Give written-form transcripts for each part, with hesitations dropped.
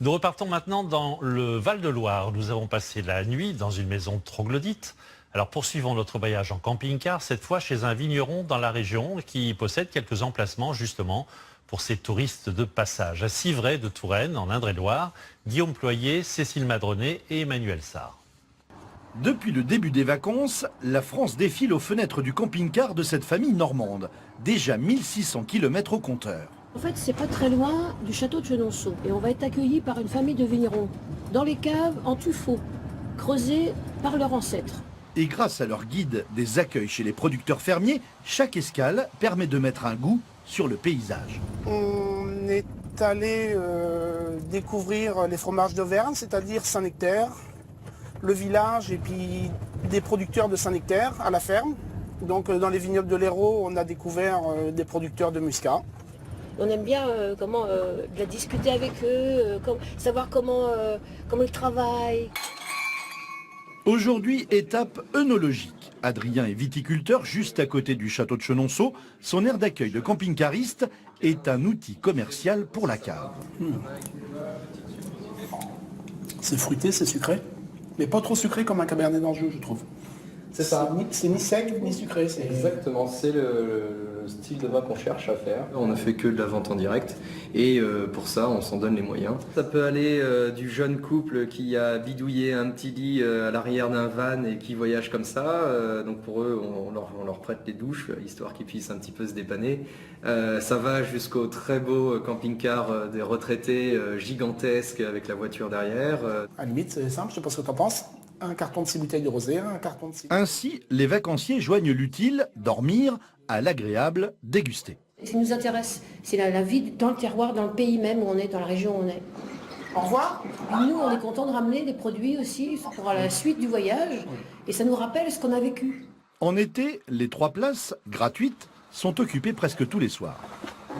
Nous repartons maintenant dans le Val-de-Loire. Nous avons passé la nuit dans une maison troglodyte. Alors poursuivons notre voyage en camping-car, cette fois chez un vigneron dans la région qui possède quelques emplacements justement pour ces touristes de passage. À Civray de Touraine, en Indre-et-Loire, Guillaume Ployer, Cécile Madronet et Emmanuel Sarr. Depuis le début des vacances, la France défile aux fenêtres du camping-car de cette famille normande. Déjà 1600 km au compteur. En fait, c'est pas très loin du château de Chenonceau. Et on va être accueillis par une famille de vignerons, dans les caves en tuffeau, creusées par leurs ancêtres. Et grâce à leur guide des accueils chez les producteurs fermiers, chaque escale permet de mettre un goût sur le paysage. On est allé découvrir les fromages d'Auvergne, c'est-à-dire Saint-Nectaire, le village et puis des producteurs de Saint-Nectaire à la ferme. Donc dans les vignobles de l'Hérault, on a découvert des producteurs de muscat. On aime bien de discuter avec eux, savoir comment ils travaillent. Aujourd'hui, étape œnologique. Adrien est viticulteur juste à côté du château de Chenonceau. Son aire d'accueil de camping-cariste est un outil commercial pour la cave. C'est fruité, c'est sucré, mais pas trop sucré comme un cabernet d'Anjou, je trouve. C'est ça. C'est ni sec ni sucré. Exactement, c'est le style de vin qu'on cherche à faire. On ne fait que de la vente en direct et pour ça on s'en donne les moyens. Ça peut aller du jeune couple qui a bidouillé un petit lit à l'arrière d'un van et qui voyage comme ça. Donc pour eux on leur prête les douches histoire qu'ils puissent un petit peu se dépanner. Ça va jusqu'au très beau camping-car des retraités gigantesques avec la voiture derrière. À la limite, c'est simple, je sais pas ce que tu en penses. Un carton de 6 bouteilles de rosé, un carton de 6... Ainsi, les vacanciers joignent l'utile, dormir, à l'agréable, déguster. Ce qui nous intéresse, c'est la vie dans le terroir, dans le pays même où on est, dans la région où on est. Au revoir. Nous, on est content de ramener des produits aussi pour la suite du voyage. Et ça nous rappelle ce qu'on a vécu. En été, les 3 places, gratuites, sont occupées presque tous les soirs.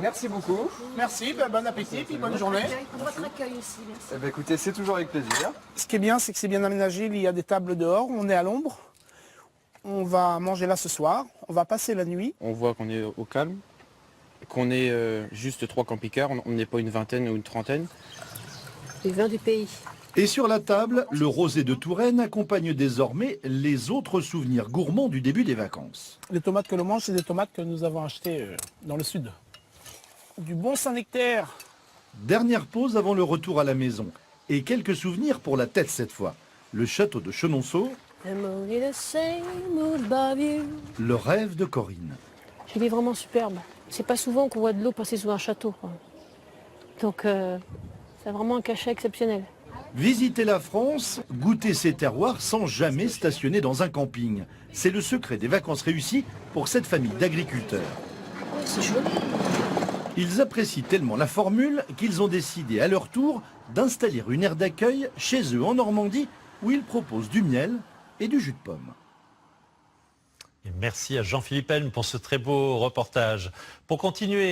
Merci beaucoup. Merci, bon appétit, puis bonne journée. Pour votre accueil aussi, merci. Écoutez, c'est toujours avec plaisir. Ce qui est bien, c'est que c'est bien aménagé, il y a des tables dehors, on est à l'ombre. On va manger là ce soir, on va passer la nuit. On voit qu'on est au calme, qu'on est juste 3 camping-cars, on n'est pas une vingtaine ou une trentaine. Les vins du pays. Et sur la table, le rosé de Touraine accompagne désormais les autres souvenirs gourmands du début des vacances. Les tomates que l'on mange, c'est des tomates que nous avons achetées dans le sud. Du bon Saint-Nectaire. Dernière pause avant le retour à la maison. Et quelques souvenirs pour la tête cette fois. Le château de Chenonceau, le rêve de Corinne. Il est vraiment superbe. C'est pas souvent qu'on voit de l'eau passer sous un château, quoi. Donc c'est vraiment un cachet exceptionnel. Visiter la France, goûter ses terroirs sans jamais stationner dans un camping. C'est le secret des vacances réussies pour cette famille d'agriculteurs. C'est joli. Ils apprécient tellement la formule qu'ils ont décidé à leur tour d'installer une aire d'accueil chez eux en Normandie où ils proposent du miel et du jus de pomme. Et merci à Jean-Philippe Elm pour ce très beau reportage. Pour continuer